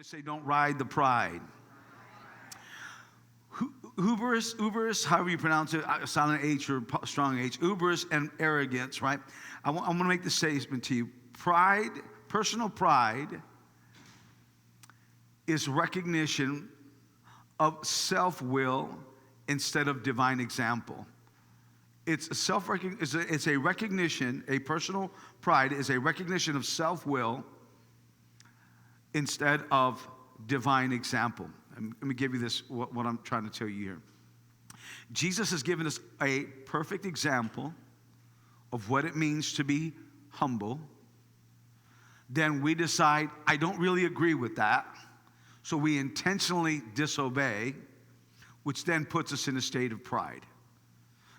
say, don't ride the pride. Hubris, however you pronounce it, silent H or strong H, hubris and arrogance, right? I'm going to make this statement to you. Pride, personal pride, is recognition of self-will instead of divine example. It's a recognition, a personal pride is a recognition of self-will instead of divine example. Let me give you this, what I'm trying to tell you here. Jesus has given us a perfect example of what it means to be humble. Then we decide, I don't really agree with that. So we intentionally disobey, which then puts us in a state of pride.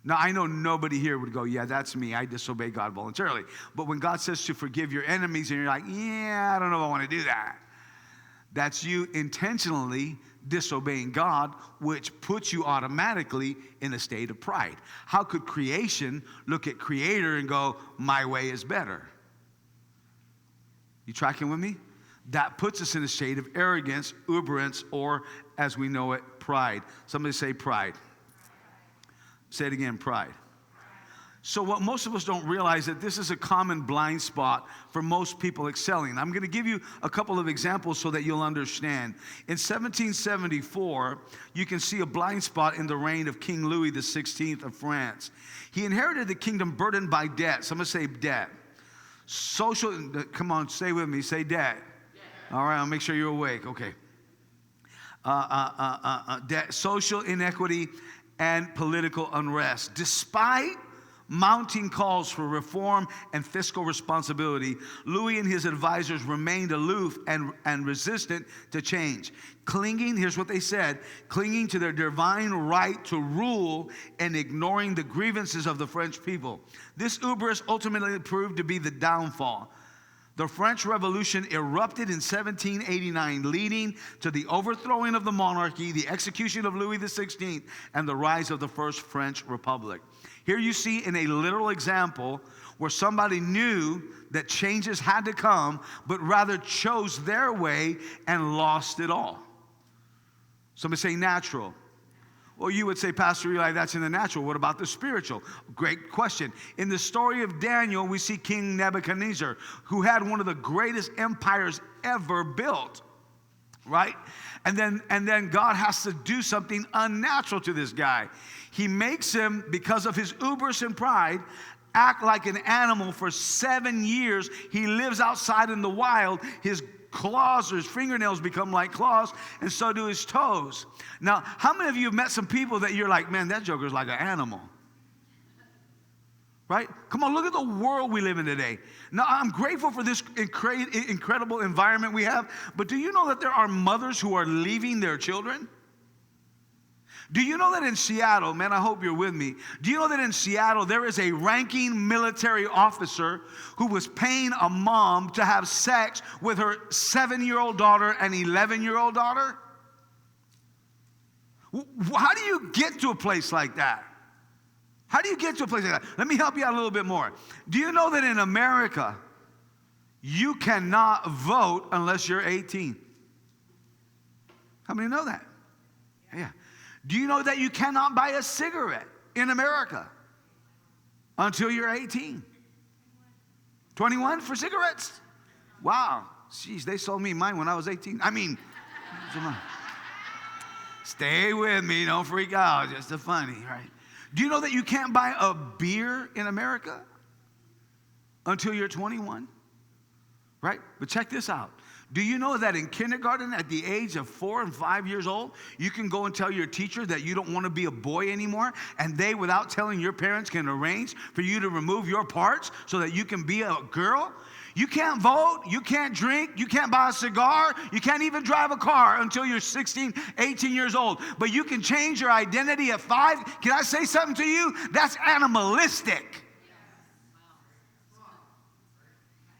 Now, I know nobody here would go, yeah, that's me. I disobey God voluntarily. But when God says to forgive your enemies, and you're like, yeah, I don't know if I want to do that. That's you intentionally disobeying God, which puts you automatically in a state of pride. How could creation look at Creator and go, my way is better? You tracking with me? That puts us in a state of arrogance, hubris, or as we know it, pride. Somebody say pride. Say it again, pride. So what most of us don't realize that this is a common blind spot for most people excelling. I'm going to give you a couple of examples so that you'll understand. In 1774, you can see a blind spot in the reign of King Louis XVI of France. He inherited the kingdom burdened by debt. Somebody say debt. Come on, stay with me, say debt. All right, I'll make sure you're awake. Okay. Debt, social inequity, and political unrest. Despite mounting calls for reform and fiscal responsibility, Louis and his advisors remained aloof and resistant to change. Here's what they said, clinging to their divine right to rule and ignoring the grievances of the French people. This hubris ultimately proved to be the downfall. The French Revolution erupted in 1789, leading to the overthrowing of the monarchy, the execution of Louis XVI, and the rise of the First French Republic. Here you see in a literal example where somebody knew that changes had to come, but rather chose their way and lost it all. Somebody say natural. Well, you would say, Pastor Eli, that's in the natural. What about the spiritual? Great question. In the story of Daniel, we see King Nebuchadnezzar, who had one of the greatest empires ever built, right? And then God has to do something unnatural to this guy. He makes him, because of his hubris and pride, act like an animal for 7 years. He lives outside in the wild. His claws or his fingernails become like claws, and so do his toes. Now, how many of you have met some people that you're like, man, that joker's like an animal? Right? Come on, look at the world we live in today. Now, I'm grateful for this incredible environment we have, but do you know that there are mothers who are leaving their children? Do you know that in Seattle, man, I hope you're with me. Do you know that in Seattle there is a ranking military officer who was paying a mom to have sex with her 7-year-old daughter and 11-year-old daughter? How do you get to a place like that? How do you get to a place like that? Let me help you out a little bit more. Do you know that in America, you cannot vote unless you're 18? How many know that? Yeah. Do you know that you cannot buy a cigarette in America until you're 18? 21 for cigarettes? Wow. Jeez, they sold me mine when I was 18. I mean, stay with me, don't freak out. Just a funny, right? Do you know that you can't buy a beer in America until you're 21? Right? But check this out. Do you know that in kindergarten, at the age of 4 and 5 years old, you can go and tell your teacher that you don't want to be a boy anymore, and they, without telling your parents, can arrange for you to remove your parts so that you can be a girl? You can't vote, you can't drink, you can't buy a cigar, you can't even drive a car until you're 16, 18 years old. But you can change your identity at 5. Can I say something to you? That's animalistic.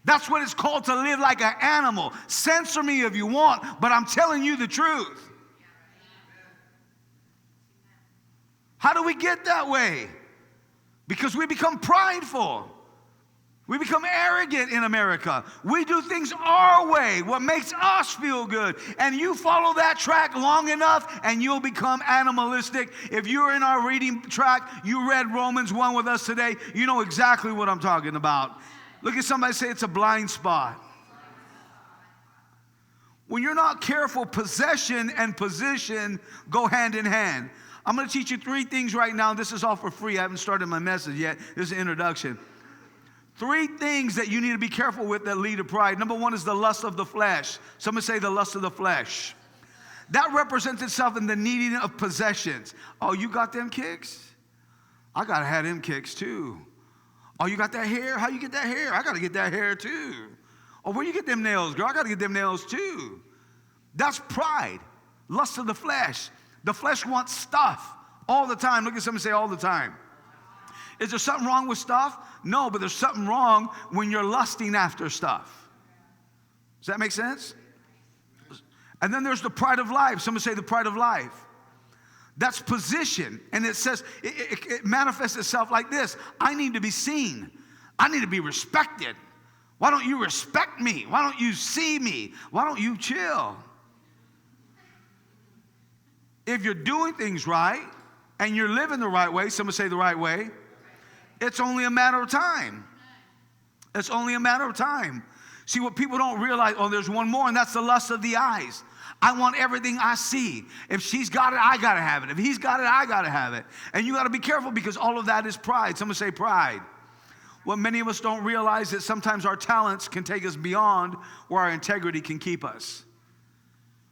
That's what it's called to live like an animal. Censor me if you want, but I'm telling you the truth. How do we get that way? Because we become prideful. We become arrogant in America. We do things our way, what makes us feel good. And you follow that track long enough and you'll become animalistic. If you're in our reading track, you read Romans 1 with us today, you know exactly what I'm talking about. Look at somebody, say it's a blind spot. When you're not careful, possession and position go hand in hand. I'm going to teach you 3 things right now. This is all for free. I haven't started my message yet. This is an introduction. 3 things that you need to be careful with that lead to pride. Number 1 is the lust of the flesh. Somebody say the lust of the flesh. That represents itself in the needing of possessions. Oh, you got them kicks? I got to have them kicks too. Oh, you got that hair? How you get that hair? I got to get that hair too. Oh, where you get them nails, girl? I got to get them nails too. That's pride. Lust of the flesh. The flesh wants stuff all the time. Look at somebody, say all the time. Is there something wrong with stuff? No, but there's something wrong when you're lusting after stuff. Does that make sense? And then there's the pride of life. Somebody say the pride of life. That's position. And it says, it manifests itself like this. I need to be seen. I need to be respected. Why don't you respect me? Why don't you see me? Why don't you chill? If you're doing things right and you're living the right way, somebody say the right way, it's only a matter of time. It's only a matter of time. See, what people don't realize, oh, there's one more, and that's the lust of the eyes. I want everything I see. If she's got it, I got to have it. If he's got it, I got to have it. And you got to be careful because all of that is pride. Someone say pride. What many of us don't realize is sometimes our talents can take us beyond where our integrity can keep us.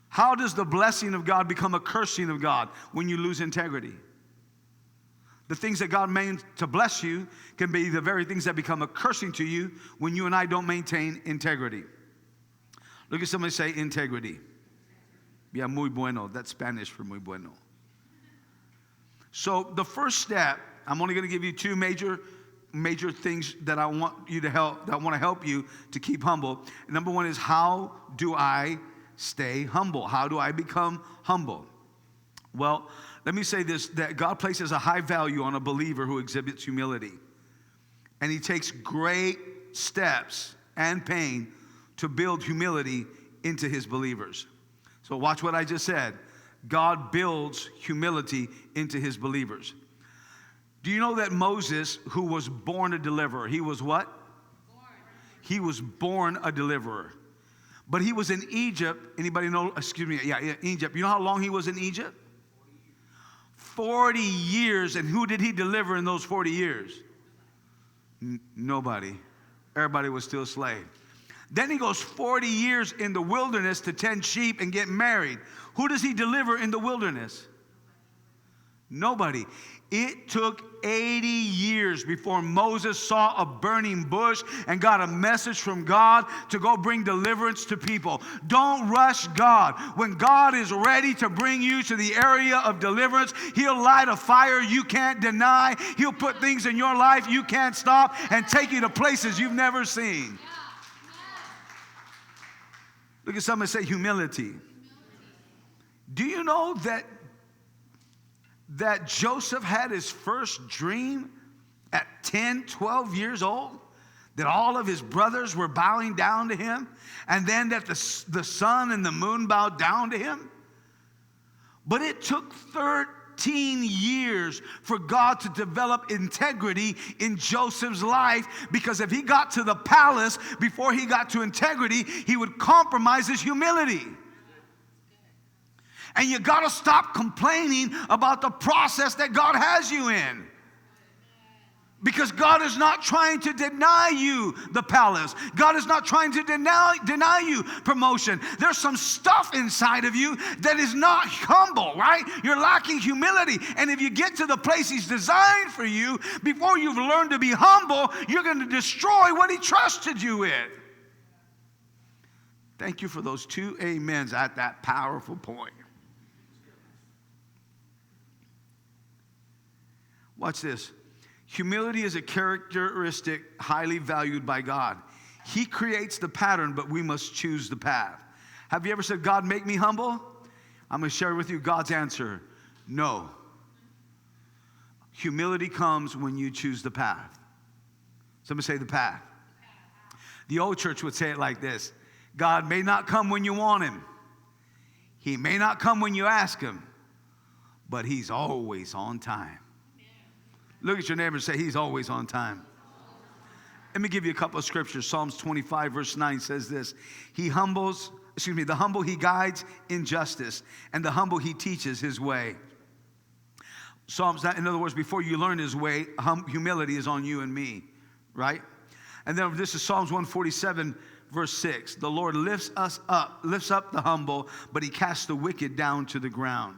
How does the blessing of God become a cursing of God when you lose integrity? The things that God meant to bless you can be the very things that become a cursing to you when you and I don't maintain integrity. Look at somebody, say integrity. Yeah, muy bueno. That's Spanish for muy bueno. So the first step, I'm only going to give you 2 major things that I want you to help, that I want to help you to keep humble. And number 1 is, how do I stay humble? How do I become humble? Well, let me say this, that God places a high value on a believer who exhibits humility. And he takes great steps and pain to build humility into his believers. So watch what I just said. God builds humility into his believers. Do you know that Moses, who was born a deliverer, he was what? Born. He was born a deliverer. But he was in Egypt. Anybody know? Excuse me. Yeah, Egypt. You know how long he was in Egypt? 40 years. And who did he deliver in those 40 years? Nobody. Everybody was still a slave. Then he goes 40 years in the wilderness to tend sheep and get married. Who does he deliver in the wilderness? Nobody. It took 80 years before Moses saw a burning bush and got a message from God to go bring deliverance to people. Don't rush God. When God is ready to bring you to the area of deliverance, he'll light a fire you can't deny. He'll put things in your life you can't stop and take you to places you've never seen. Look at somebody, say humility. Do you know that Joseph had his first dream at 10, 12 years old? That all of his brothers were bowing down to him? And then that the sun and the moon bowed down to him? But it took 13 years for God to develop integrity in Joseph's life, because if he got to the palace before he got to integrity, he would compromise his humility. And you got to stop complaining about the process that God has you in. Because God is not trying to deny you the palace. God is not trying to deny you promotion. There's some stuff inside of you that is not humble, right? You're lacking humility. And if you get to the place he's designed for you, before you've learned to be humble, you're going to destroy what he trusted you with. Thank you for those 2 amens at that powerful point. Watch this. Humility is a characteristic highly valued by God. He creates the pattern, but we must choose the path. Have you ever said, God, make me humble? I'm going to share with you God's answer. No. Humility comes when you choose the path. Somebody say the path. The old church would say it like this: God may not come when you want him. He may not come when you ask him, but he's always on time. Look at your neighbor and say, he's always on time. Let me give you a couple of scriptures. Psalms 25 verse 9 says this: the humble he guides in justice, and the humble he teaches his way. Psalms, in other words, before you learn his way, humility is on you and me, right? And then this is Psalms 147 verse 6. The Lord lifts up the humble, but he casts the wicked down to the ground.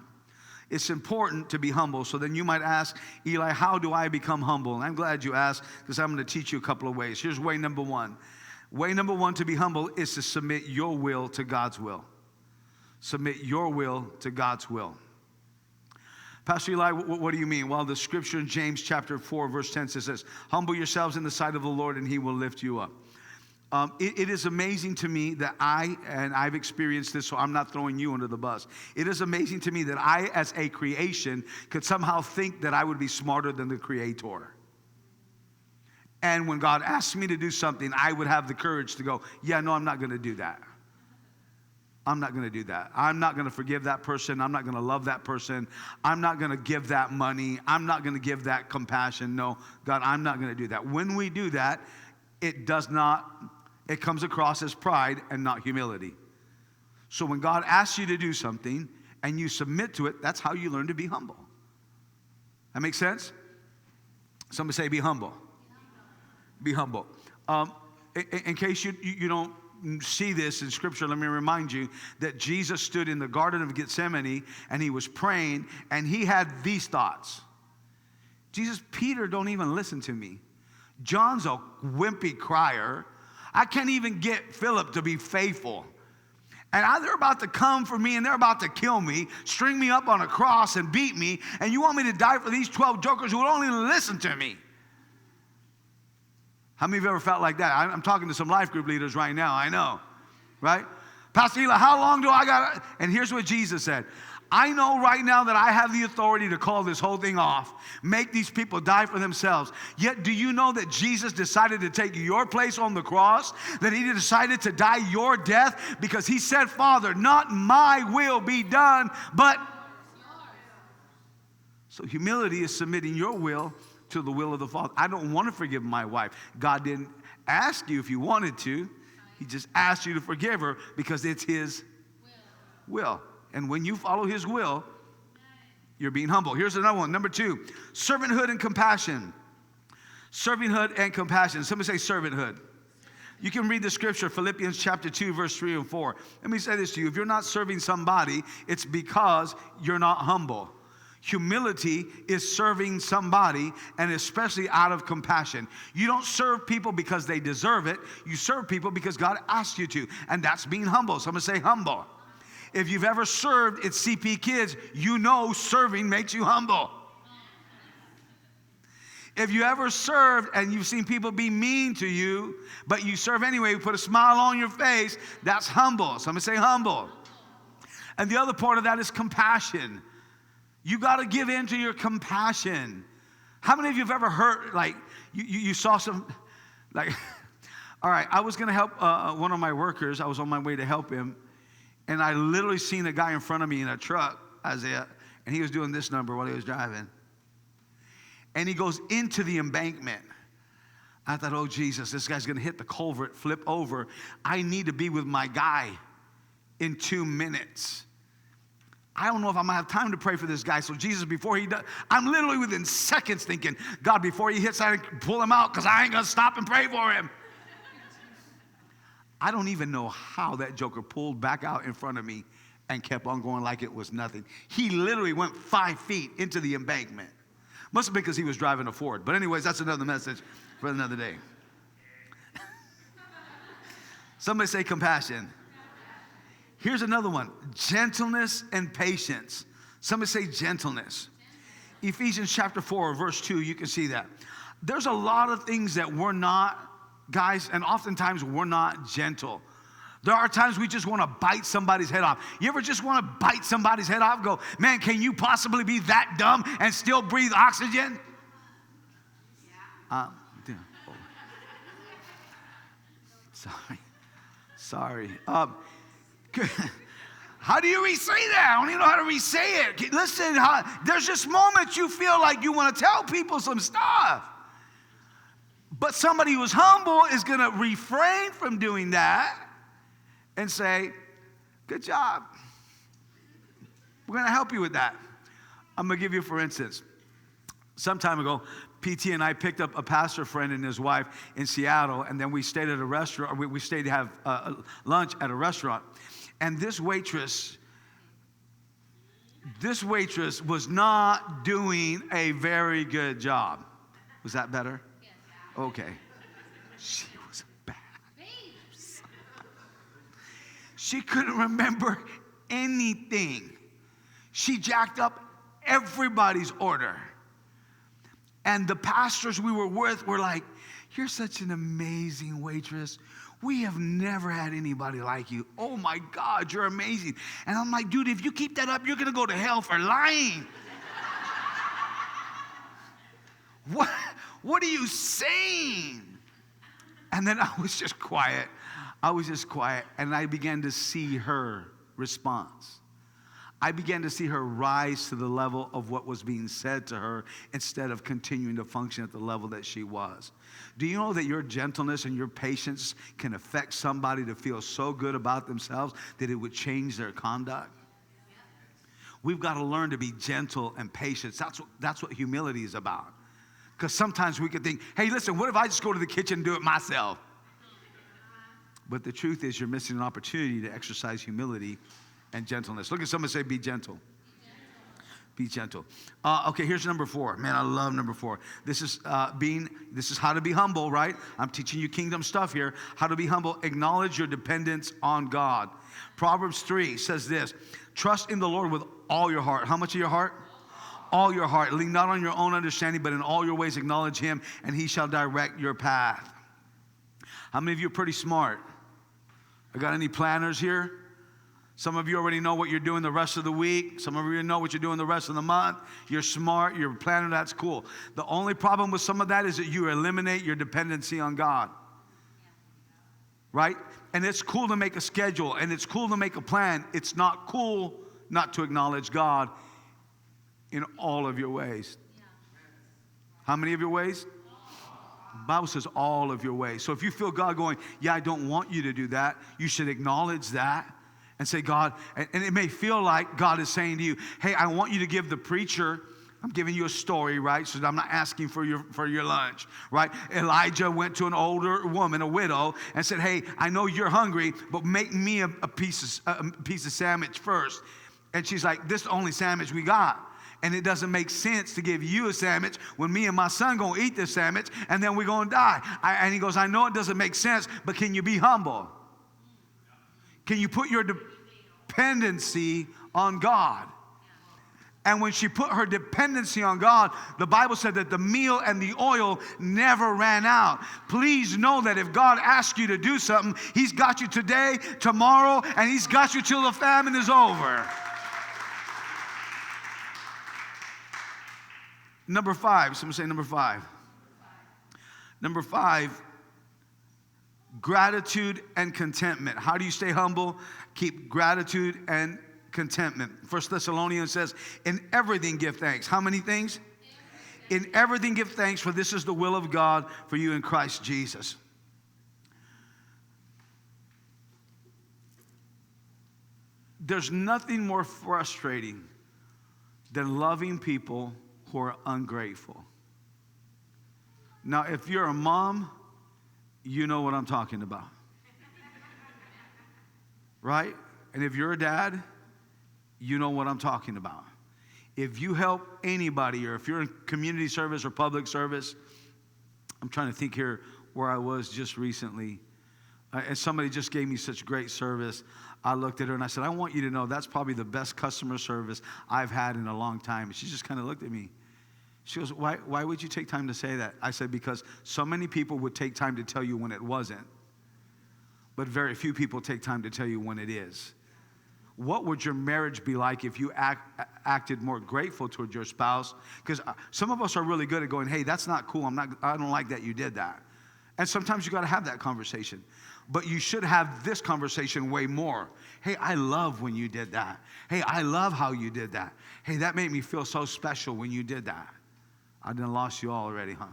It's important to be humble. So then you might ask, Eli, how do I become humble? And I'm glad you asked, because I'm going to teach you a couple of ways. Here's way number one. Way number one to be humble is to submit your will to God's will. Submit your will to God's will. Pastor Eli, what do you mean? Well, the scripture in James chapter 4 verse 10 says this: humble yourselves in the sight of the Lord, and he will lift you up. It is amazing to me that I've experienced this, so I'm not throwing you under the bus. It is amazing to me that I, as a creation, could somehow think that I would be smarter than the Creator. And when God asks me to do something, I would have the courage to go, yeah, no, I'm not going to do that. I'm not going to do that. I'm not going to forgive that person. I'm not going to love that person. I'm not going to give that money. I'm not going to give that compassion. No, God, I'm not going to do that. When we do that, it comes across as pride and not humility. So when God asks you to do something and you submit to it, that's how you learn to be humble. That makes sense? Somebody say, be humble. Be humble. In case you don't see this in Scripture, let me remind you that Jesus stood in the Garden of Gethsemane and he was praying and he had these thoughts. Peter, don't even listen to me. John's a wimpy crier. I can't even get Philip to be faithful. And they're about to come for me and they're about to kill me, string me up on a cross and beat me, and you want me to die for these 12 jokers who won't even listen to me. How many of you ever felt like that? I'm talking to some life group leaders right now, I know, right? Pastor Eli, how long do I got? And here's what Jesus said: I know right now that I have the authority to call this whole thing off, make these people die for themselves. Yet do you know that Jesus decided to take your place on the cross? That he decided to die your death because he said, Father, not my will be done, but yours. So humility is submitting your will to the will of the Father. I don't want to forgive my wife. God didn't ask you if you wanted to. He just asked you to forgive her because it's his will. And when you follow his will, you're being humble. Here's another one. Number 2, servanthood and compassion. Servanthood and compassion. Somebody say servanthood. You can read the scripture, Philippians chapter 2, verse 3 and 4. Let me say this to you. If you're not serving somebody, it's because you're not humble. Humility is serving somebody, and especially out of compassion. You don't serve people because they deserve it. You serve people because God asked you to, and that's being humble. Somebody say humble. If you've ever served at CP Kids, you know serving makes you humble. If you ever served and you've seen people be mean to you, but you serve anyway, you put a smile on your face, that's humble. Somebody say humble. And the other part of that is compassion. You got to give in to your compassion. How many of you have ever heard, like, you saw some, like, all right, I was going to help one of my workers. I was on my way to help him. And I literally seen a guy in front of me in a truck, Isaiah, and he was doing this number while he was driving. And he goes into the embankment. I thought, oh, Jesus, this guy's going to hit the culvert, flip over. I need to be with my guy in 2 minutes. I don't know if I'm going to have time to pray for this guy. So Jesus, before he does, I'm literally within seconds thinking, God, before he hits, I pull him out because I ain't going to stop and pray for him. I don't even know how that joker pulled back out in front of me and kept on going like it was nothing. He literally went 5 feet into the embankment. Must have been because he was driving a Ford. But anyways, that's another message for another day. Somebody say compassion. Here's another one. Gentleness and patience. Somebody say gentleness. Ephesians chapter 4, verse 2, you can see that. There's a lot of things that we're not, guys, and oftentimes we're not gentle. There are times we just want to bite somebody's head off. You ever just want to bite somebody's head off? Go, man, can you possibly be that dumb and still breathe oxygen? Sorry. How do you re-say that? I don't even know how to re-say it. Listen, there's just moments you feel like you want to tell people some stuff. But somebody who's humble is going to refrain from doing that and say, good job. We're going to help you with that. I'm going to give you, for instance, some time ago, PT and I picked up a pastor friend and his wife in Seattle, and then we stayed at a restaurant. We stayed to have lunch at a restaurant. And this waitress was not doing a very good job. Was that better? Yes. Okay. She was bad. She couldn't remember anything. She jacked up everybody's order. And the pastors we were with were like, you're such an amazing waitress. We have never had anybody like you. Oh my God, you're amazing. And I'm like, dude, if you keep that up, you're going to go to hell for lying. What are you saying? And then I was just quiet. And I began to see her response. I began to see her rise to the level of what was being said to her instead of continuing to function at the level that she was. Do you know that your gentleness and your patience can affect somebody to feel so good about themselves that it would change their conduct? We've got to learn to be gentle and patient. That's what humility is about. Because sometimes we could think, hey, listen, what if I just go to the kitchen and do it myself? But the truth is you're missing an opportunity to exercise humility and gentleness. Look at someone say, be gentle. Be gentle. Okay, here's number 4. Man, I love number 4. This is how to be humble, right? I'm teaching you kingdom stuff here. How to be humble. Acknowledge your dependence on God. Proverbs 3 says this, trust in the Lord with all your heart. How much of your heart? All your heart. Lean not on your own understanding, but in all your ways acknowledge him, and he shall direct your path. How many of you are pretty smart? I got any planners here? Some of you already know what you're doing the rest of the week. Some of you know what you're doing the rest of the month. You're smart. You're a planner. That's cool. The only problem with some of that is that you eliminate your dependency on God. Right? And it's cool to make a schedule, and it's cool to make a plan. It's not cool not to acknowledge God in all of your ways. How many of your ways? The Bible says all of your ways. So if you feel God going, yeah, I don't want you to do that, you should acknowledge that. And say, God, and it may feel like God is saying to you, hey, I want you to give the preacher, I'm giving you a story, right? So I'm not asking for your lunch, right? Elijah went to an older woman, a widow, and said, hey, I know you're hungry, but make me a piece of sandwich first. And she's like, this is the only sandwich we got. And it doesn't make sense to give you a sandwich when me and my son going to eat this sandwich, and then we're going to die. And he goes, I know it doesn't make sense, but can you be humble? Can you put your dependency on God? And when she put her dependency on God, the Bible said that the meal and the oil never ran out. Please know that if God asks you to do something, he's got you today, tomorrow, and he's got you till the famine is over. Number 5. Someone say number 5. Number 5. Gratitude and contentment. How do you stay humble? Keep gratitude and contentment. 1 Thessalonians says, in everything give thanks. How many things? In everything give thanks, for this is the will of God for you in Christ Jesus. There's nothing more frustrating than loving people who are ungrateful. Now, if you're a mom, you know what I'm talking about. Right? And if you're a dad, you know what I'm talking about. If you help anybody, or if you're in community service or public service, I'm trying to think here where I was just recently, and somebody just gave me such great service. I looked at her and I said, I want you to know that's probably the best customer service I've had in a long time. And she just kind of looked at me. She goes, why would you take time to say that? I said, because so many people would take time to tell you when it wasn't, but very few people take time to tell you when it is. What would your marriage be like if you acted more grateful toward your spouse? Because some of us are really good at going, hey, that's not cool. I don't like that you did that. And sometimes you got to have that conversation. But you should have this conversation way more. Hey, I love when you did that. Hey, I love how you did that. Hey, that made me feel so special when you did that. I done lost you all already, huh?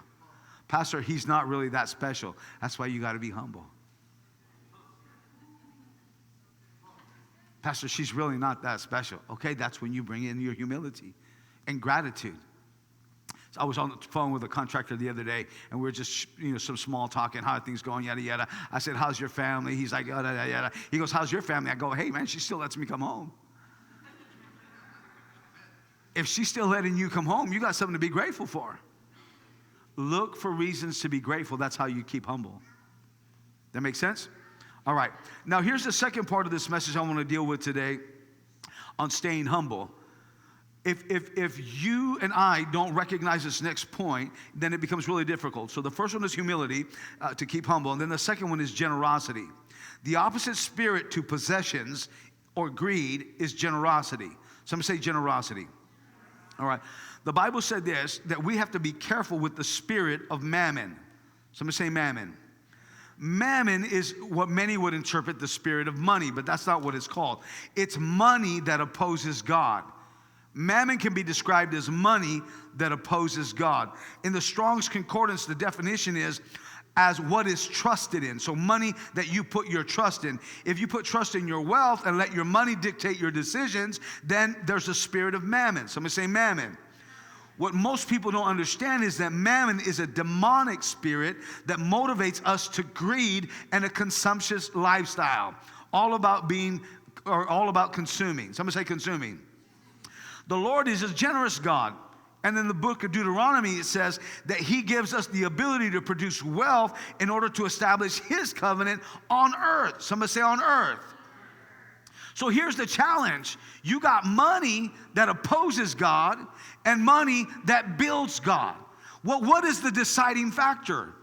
Pastor, he's not really that special. That's why you got to be humble. Pastor, she's really not that special. Okay, that's when you bring in your humility and gratitude. So I was on the phone with a contractor the other day, and we were just, some small talking, how are things going, yada, yada. I said, how's your family? He's like, yada, yada, yada. He goes, how's your family? I go, hey, man, she still lets me come home. If she's still letting you come home, you got something to be grateful for. Look for reasons to be grateful. That's how you keep humble. That makes sense? All right. Now, here's the second part of this message I want to deal with today on staying humble. If you and I don't recognize this next point, then it becomes really difficult. So the first one is humility, to keep humble. And then the second one is generosity. The opposite spirit to possessions or greed is generosity. Somebody say generosity. All right. The Bible said this, that we have to be careful with the spirit of mammon. Somebody say mammon. Mammon is what many would interpret the spirit of money, but that's not what it's called. It's money that opposes God. Mammon can be described as money that opposes God. In the Strong's Concordance, the definition is as what is trusted in. So money that you put your trust in. If you put trust in your wealth and let your money dictate your decisions, then there's a spirit of mammon. Somebody say mammon. What most people don't understand is that mammon is a demonic spirit that motivates us to greed and a consumptious lifestyle. All about consuming. Somebody say consuming. The Lord is a generous God. And in the book of Deuteronomy, it says that he gives us the ability to produce wealth in order to establish his covenant on earth. Somebody say on earth. So here's the challenge. You got money that opposes God and money that builds God. Well, what is the deciding factor?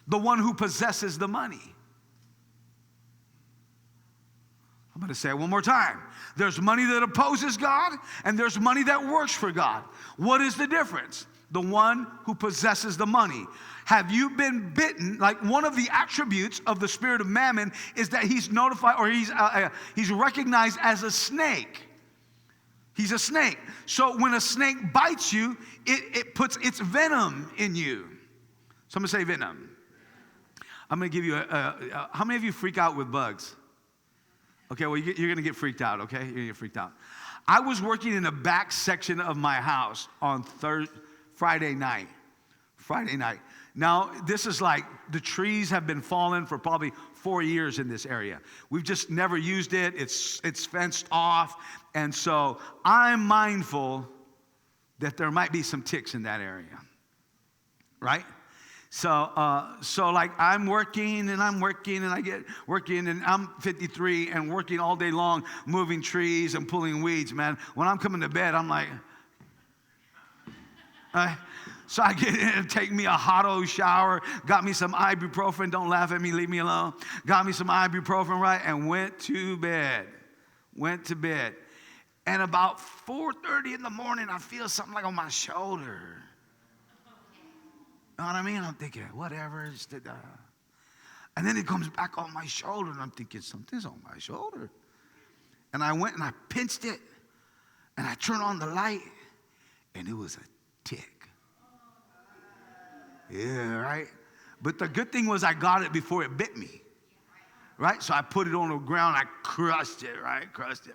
The one who possesses the money. I'm going to say it one more time. There's money that opposes God, and there's money that works for God. What is the difference? The one who possesses the money. Have you been bitten? Like, one of the attributes of the spirit of mammon is that he's notified, or he's recognized as a snake. He's a snake. So when a snake bites you, it puts its venom in you. Someone say venom. I'm going to give you how many of you freak out with bugs? Okay, well, you're going to get freaked out, okay? You're going to get freaked out. I was working in the back section of my house on Friday night. Now, this is like the trees have been falling for probably 4 years in this area. We've just never used it. It's fenced off. And so I'm mindful that there might be some ticks in that area, right? So like I'm working and I get working and I'm 53 and working all day long, moving trees and pulling weeds, man. When I'm coming to bed, I'm like, so I get in and take me a hot old shower, got me some ibuprofen, don't laugh at me, leave me alone. Got me some ibuprofen, right, and went to bed. And about 4:30 in the morning, I feel something like on my shoulder. You know what I mean? I'm thinking, whatever. And then it comes back on my shoulder, and I'm thinking, something's on my shoulder. And I went and I pinched it, and I turned on the light, and it was a tick. Yeah, right? But the good thing was I got it before it bit me, right? So I put it on the ground, I crushed it, right? Crushed it.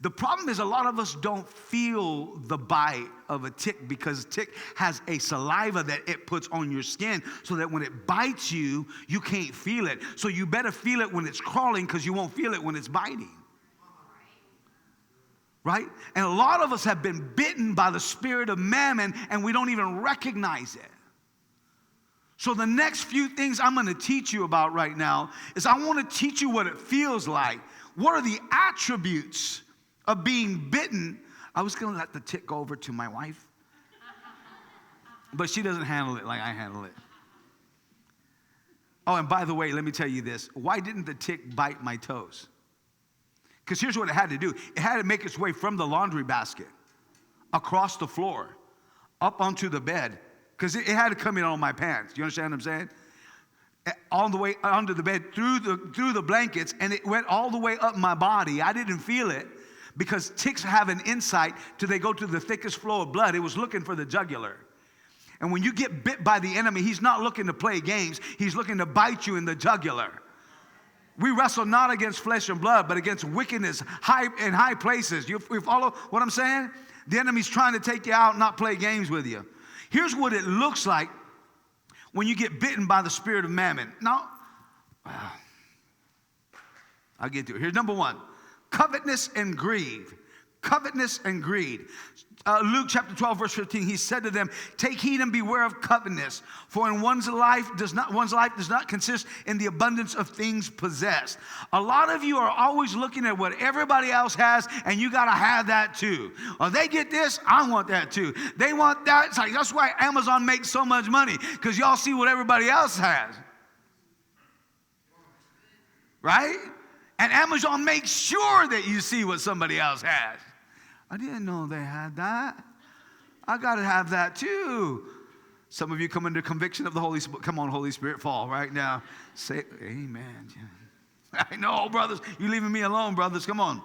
The problem is a lot of us don't feel the bite of a tick because tick has a saliva that it puts on your skin so that when it bites you, you can't feel it. So you better feel it when it's crawling because you won't feel it when it's biting. Right? And a lot of us have been bitten by the spirit of mammon and we don't even recognize it. So the next few things I'm going to teach you about right now is I want to teach you what it feels like. What are the attributes of being bitten? I was going to let the tick go over to my wife, but she doesn't handle it like I handle it. Oh, and by the way, let me tell you this. Why didn't the tick bite my toes? Because here's what it had to do. It had to make its way from the laundry basket, across the floor, up onto the bed, because it had to come in on my pants. You understand what I'm saying? all the way under the bed, through the blankets, and it went all the way up my body. I didn't feel it because ticks have an insight till they go to the thickest flow of blood. It was looking for the jugular. And when you get bit by the enemy, he's not looking to play games. He's looking to bite you in the jugular. We wrestle not against flesh and blood, but against wickedness in high places. You follow what I'm saying? The enemy's trying to take you out, not play games with you. Here's what it looks like when you get bitten by the spirit of mammon. Now, I'll get to it. Here's number one: covetousness and greed. Covetousness and greed. Luke chapter 12, verse 15, he said to them, "Take heed and beware of covetousness, for in one's life does not consist in the abundance of things possessed." A lot of you are always looking at what everybody else has, and you got to have that too. Oh, they get this, I want that too. They want that. It's like, that's why Amazon makes so much money, because y'all see what everybody else has. Right? And Amazon makes sure that you see what somebody else has. I didn't know they had that. I got to have that too. Some of you come under conviction of the Holy Spirit. Come on, Holy Spirit, fall right now. Say amen. I know, brothers. You leaving me alone, brothers. Come on.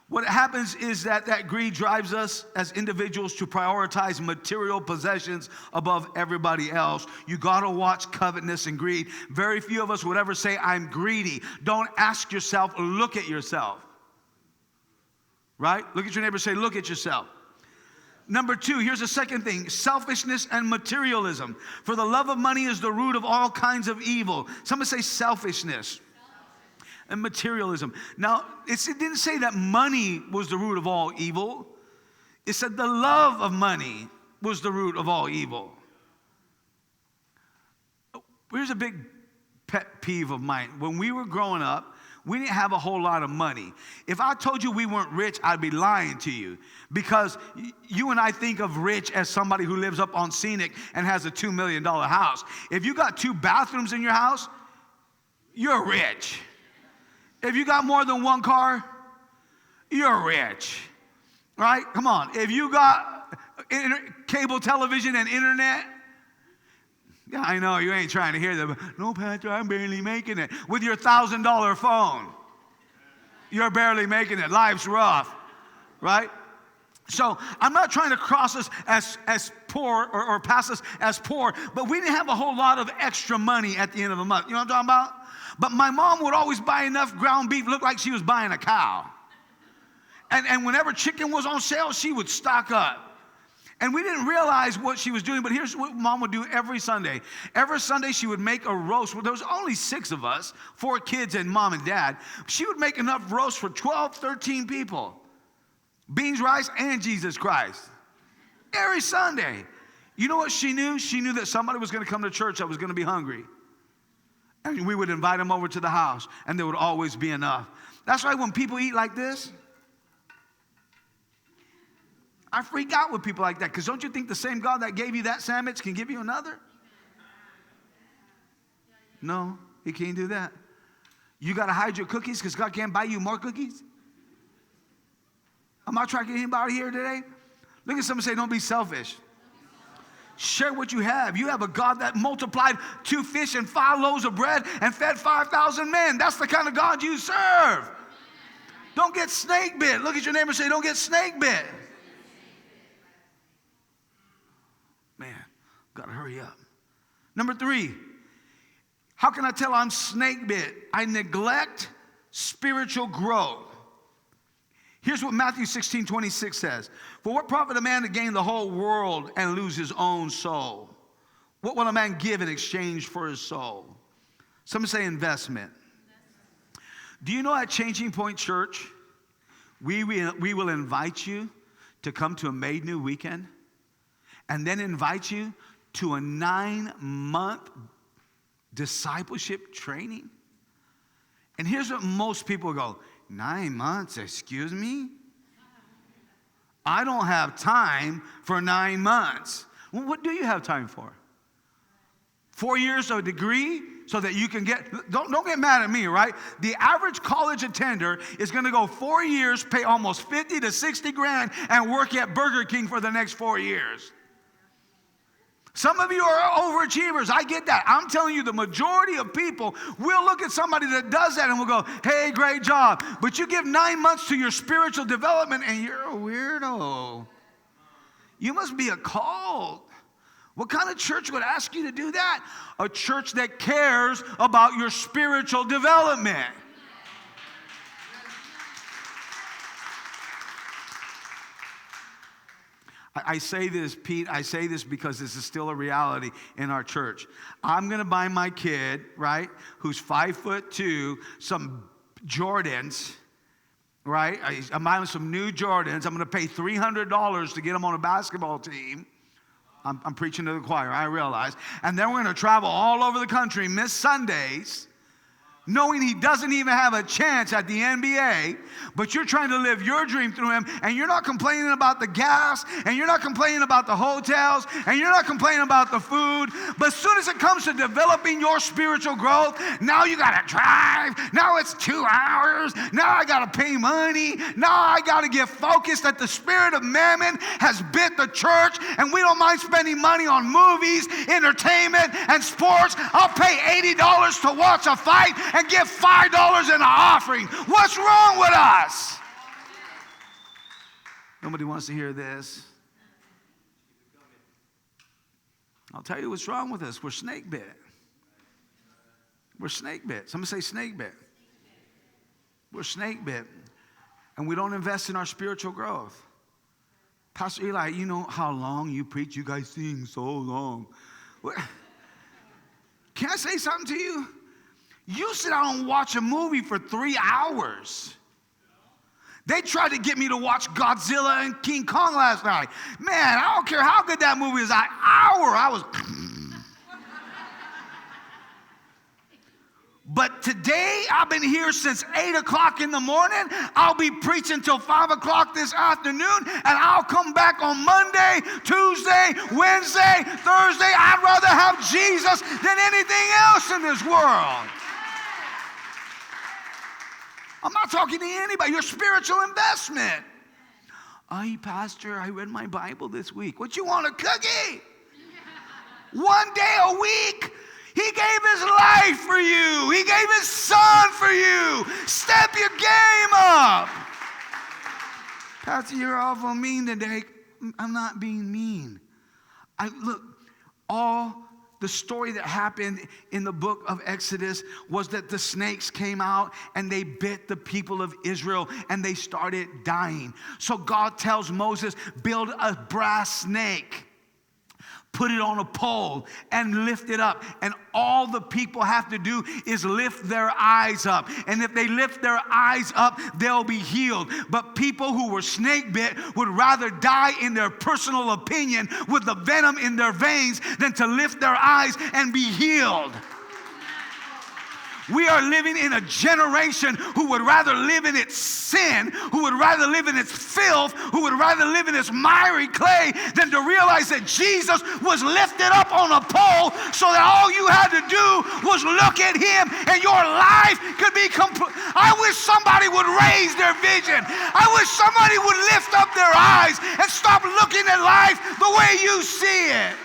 What happens is that greed drives us as individuals to prioritize material possessions above everybody else. You got to watch covetousness and greed. Very few of us would ever say, "I'm greedy." Don't ask yourself, look at yourself. Right? Look at your neighbor and say, "Look at yourself." Number two, here's the second thing: selfishness and materialism. For the love of money is the root of all kinds of evil. Somebody say selfishness and materialism. Now, it didn't say that money was the root of all evil. It said the love of money was the root of all evil. Here's a big pet peeve of mine. When we were growing up, we didn't have a whole lot of money. If I told you we weren't rich, I'd be lying to you. Because you and I think of rich as somebody who lives up on Scenic and has a $2 million house. If you got 2 bathrooms in your house, you're rich. If you got more than 1 car, you're rich. Right? Come on. If you got cable television and internet, yeah, I know you ain't trying to hear that. "No, Pastor, I'm barely making it." With your $1,000 phone, you're barely making it. Life's rough, right? So I'm not trying to cross us as poor or pass us as poor, but we didn't have a whole lot of extra money at the end of the month. You know what I'm talking about? But my mom would always buy enough ground beef, look like she was buying a cow. And whenever chicken was on sale, she would stock up. And we didn't realize what she was doing, but here's what Mom would do every Sunday. Every Sunday, she would make a roast. Well, there was only 6 of us, 4 kids and Mom and Dad. She would make enough roast for 12, 13 people. Beans, rice, and Jesus Christ. Every Sunday. You know what she knew? She knew that somebody was going to come to church that was going to be hungry. And we would invite them over to the house, and there would always be enough. That's why when people eat like this, I freak out with people like that, because don't you think the same God that gave you that sandwich can give you another? No, he can't do that. You got to hide your cookies because God can't buy you more cookies? Am I trying to get anybody here today? Look at someone say, don't be selfish. Share what you have. You have a God that multiplied 2 fish and 5 loaves of bread and fed 5,000 men. That's the kind of God you serve. Don't get snake bit. Look at your neighbor and say, don't get snake bit. Man, gotta hurry up. Number 3, how can I tell I'm snake bit? I neglect spiritual growth. Here's what Matthew 16:26 says. For what profit a man to gain the whole world and lose his own soul? What will a man give in exchange for his soul? Some say investment. Do you know at Changing Point Church, we will invite you to come to a Made New weekend and then invite you to a 9-month discipleship training? And here's what most people go, 9 months, excuse me? I don't have time for 9 months. Well, what do you have time for? 4 years of a degree so that you can get, don't get mad at me, right? The average college attender is going to go 4 years, pay almost 50 to 60 grand, and work at Burger King for the next 4 years. Some of you are overachievers. I get that. I'm telling you, the majority of people will look at somebody that does that and will go, hey, great job. But you give 9 months to your spiritual development and you're a weirdo. You must be a cult. What kind of church would ask you to do that? A church that cares about your spiritual development. I say this, Pete, I say this because this is still a reality in our church. I'm going to buy my kid, right, who's 5'2", some Jordans, right? I'm buying some new Jordans. I'm going to pay $300 to get them on a basketball team. I'm preaching to the choir, I realize. And then we're going to travel all over the country, miss Sundays, knowing he doesn't even have a chance at the NBA, but you're trying to live your dream through him, and you're not complaining about the gas, and you're not complaining about the hotels, and you're not complaining about the food. But as soon as it comes to developing your spiritual growth, now you got to drive. Now it's 2 hours. Now I got to pay money. Now I got to get focused that the spirit of mammon has bit the church, and we don't mind spending money on movies, entertainment, and sports. I'll pay $80 to watch a fight and give $5 in an offering. What's wrong with us? Nobody wants to hear this. I'll tell you what's wrong with us. We're snake bit. We're snake bit. Somebody say snake bit. We're snake bit. And we don't invest in our spiritual growth. Pastor Eli, you know how long you preach? You guys sing so long. Can I say something to you? You sit down and watch a movie for 3 hours. They tried to get me to watch Godzilla and King Kong last night. Man, I don't care how good that movie is. An hour, I was... But today, I've been here since 8 o'clock in the morning. I'll be preaching till 5 o'clock this afternoon, and I'll come back on Monday, Tuesday, Wednesday, Thursday. I'd rather have Jesus than anything else in this world. I'm not talking to anybody. Your spiritual investment. Hey, Pastor, I read my Bible this week. What, you want, a cookie? One day a week? He gave his life for you. He gave his son for you. Step your game up. Pastor, you're awful mean today. I'm not being mean. Look, all the story that happened in the book of Exodus was that the snakes came out and they bit the people of Israel and they started dying. So God tells Moses, build a brass snake, put it on a pole and lift it up. And all the people have to do is lift their eyes up. And if they lift their eyes up, they'll be healed. But people who were snake bit would rather die in their personal opinion with the venom in their veins than to lift their eyes and be healed. We are living in a generation who would rather live in its sin, who would rather live in its filth, who would rather live in its miry clay than to realize that Jesus was lifted up on a pole so that all you had to do was look at him and your life could be complete. I wish somebody would raise their vision. I wish somebody would lift up their eyes and stop looking at life the way you see it.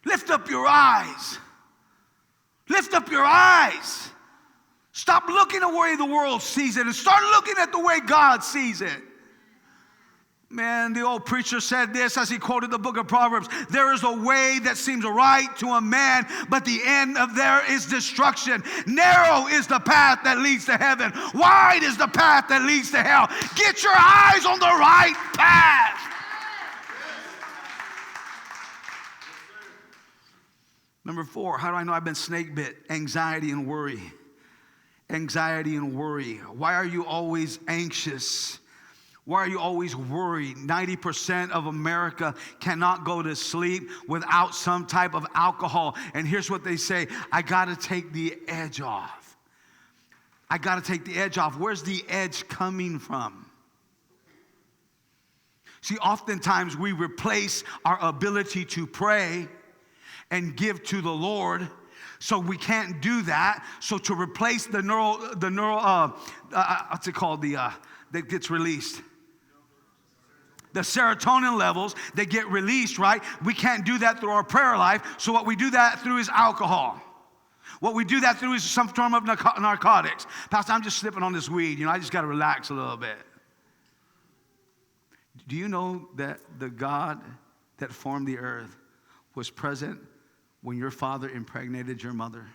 Lift up your eyes. Lift up your eyes. Stop looking at the way the world sees it and start looking at the way God sees it. Man, the old preacher said this as he quoted the book of Proverbs. There is a way that seems right to a man, but the end of there is destruction. Narrow is the path that leads to heaven. Wide is the path that leads to hell. Get your eyes on the right path. Number 4, how do I know I've been snake bit? Anxiety and worry. Anxiety and worry. Why are you always anxious? Why are you always worried? 90% of America cannot go to sleep without some type of alcohol. And here's what they say, I got to take the edge off. I got to take the edge off. Where's the edge coming from? See, oftentimes we replace our ability to pray and give to the Lord, so we can't do that. So to replace the neural, what's it called? That gets released. The serotonin levels, they get released, right? We can't do that through our prayer life. So what we do that through is alcohol. What we do that through is some form of narcotics. Pastor, I'm just slipping on this weed. I just got to relax a little bit. Do you know that the God that formed the earth was present when your father impregnated your mother?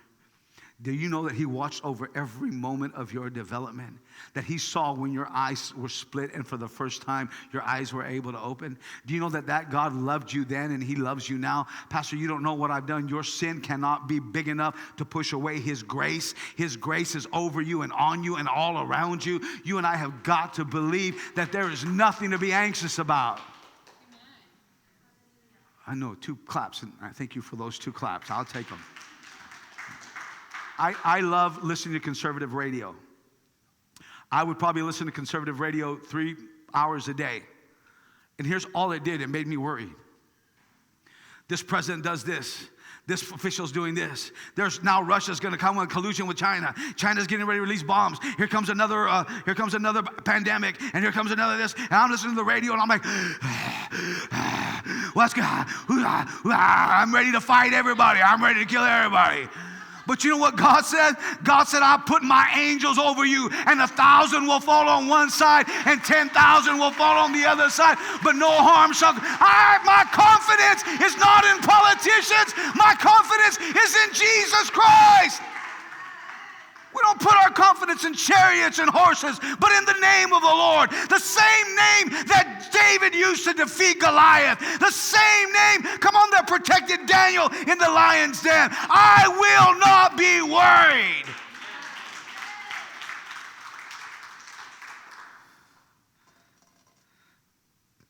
Do you know that he watched over every moment of your development? That he saw when your eyes were split and for the first time your eyes were able to open? Do you know that God loved you then and he loves you now? Pastor, you don't know what I've done. Your sin cannot be big enough to push away his grace. His grace is over you and on you and all around you. You and I have got to believe that there is nothing to be anxious about. I know, 2 claps, and I thank you for those 2 claps. I'll take them. I love listening to conservative radio. I would probably listen to conservative radio 3 hours a day. And here's all it did. It made me worried. This president does this. This official's doing this. There's now Russia's going to come in collusion with China. China's getting ready to release bombs. Here comes another pandemic, and here comes another this. And I'm listening to the radio, and I'm like, what's going on? I'm ready to fight everybody. I'm ready to kill everybody. But you know what God said? God said, I'll put my angels over you, and 1,000 will fall on one side, and 10,000 will fall on the other side, but no harm shall. My confidence is not in politicians. My confidence is in Jesus Christ. We don't put our confidence in chariots and horses, but in the name of the Lord. The same name that David used to defeat Goliath. The same name, come on, that protected Daniel in the lion's den. I will not be worried.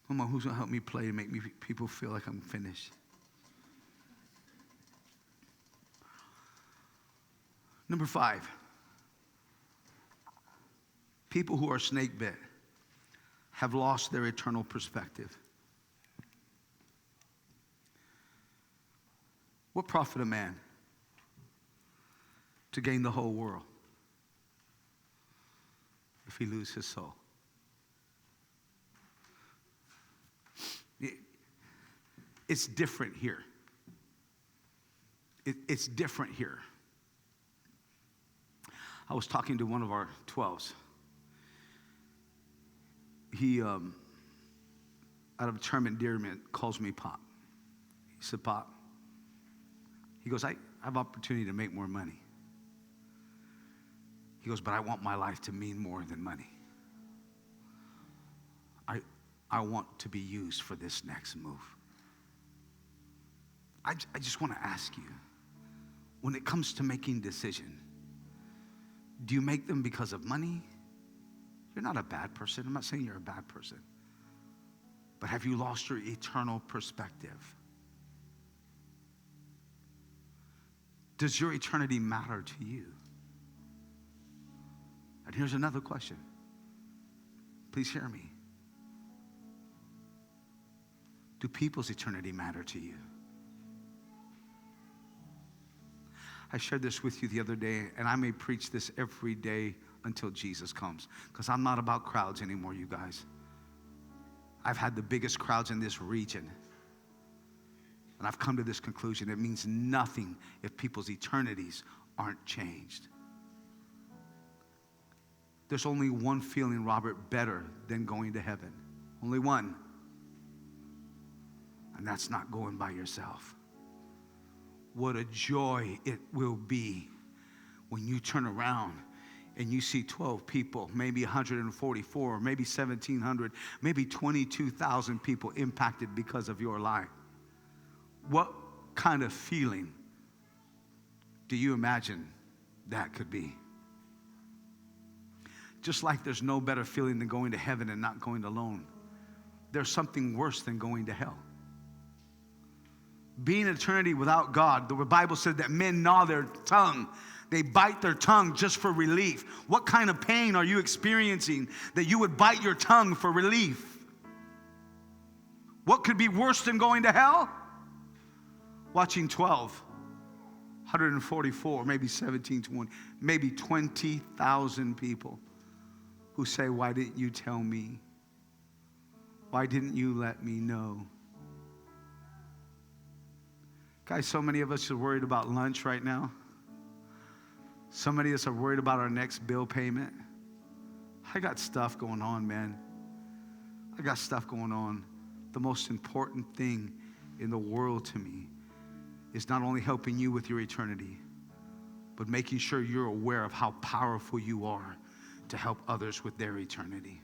Come on, who's going to help me play and make people feel like I'm finished? Number 5. People who are snake bit have lost their eternal perspective. What profit a man to gain the whole world if he loses his soul? It's different here. It's different here. I was talking to one of our 12s. He, out of term endearment, calls me Pop. He said, Pop. He goes, I have opportunity to make more money. He goes, but I want my life to mean more than money. I want to be used for this next move. I just want to ask you, when it comes to making decisions, do you make them because of money? You're not a bad person. I'm not saying you're a bad person. But have you lost your eternal perspective? Does your eternity matter to you? And here's another question. Please hear me. Do people's eternity matter to you? I shared this with you the other day, and I may preach this every day until Jesus comes, because I'm not about crowds anymore, you guys. I've had the biggest crowds in this region, and I've come to this conclusion: it means nothing if people's eternities aren't changed. There's only one feeling, Robert, better than going to heaven. Only one. And that's not going by yourself. What a joy it will be when you turn around and you see 12 people, maybe 144, maybe 1,700, maybe 22,000 people impacted because of your life. What kind of feeling do you imagine that could be? Just like there's no better feeling than going to heaven and not going alone, there's something worse than going to hell. Being in eternity without God, the Bible said that men gnaw their tongue. They bite their tongue just for relief. What kind of pain are you experiencing that you would bite your tongue for relief? What could be worse than going to hell? Watching 12, 144, maybe 17, 20, maybe 20,000 people who say, why didn't you tell me? Why didn't you let me know? Guys, so many of us are worried about lunch right now. So many of us are worried about our next bill payment. I got stuff going on, man. I got stuff going on. The most important thing in the world to me is not only helping you with your eternity, but making sure you're aware of how powerful you are to help others with their eternity.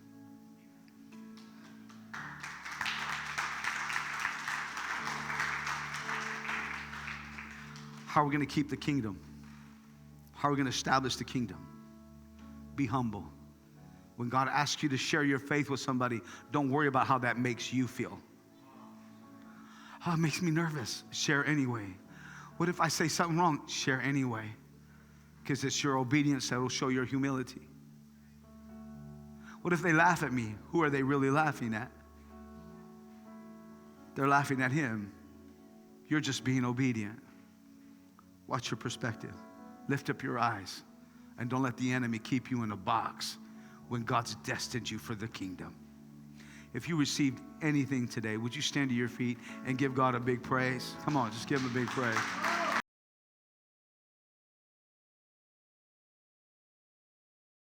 How are we going to keep the kingdom? How are we going to establish the kingdom? Be humble. When God asks you to share your faith with somebody, don't worry about how that makes you feel. Oh, it makes me nervous. Share anyway. What if I say something wrong? Share anyway. Because it's your obedience that will show your humility. What if they laugh at me? Who are they really laughing at? They're laughing at him. You're just being obedient. Watch your perspective. Lift up your eyes. And don't let the enemy keep you in a box when God's destined you for the kingdom. If you received anything today, would you stand to your feet and give God a big praise? Come on, just give him a big praise.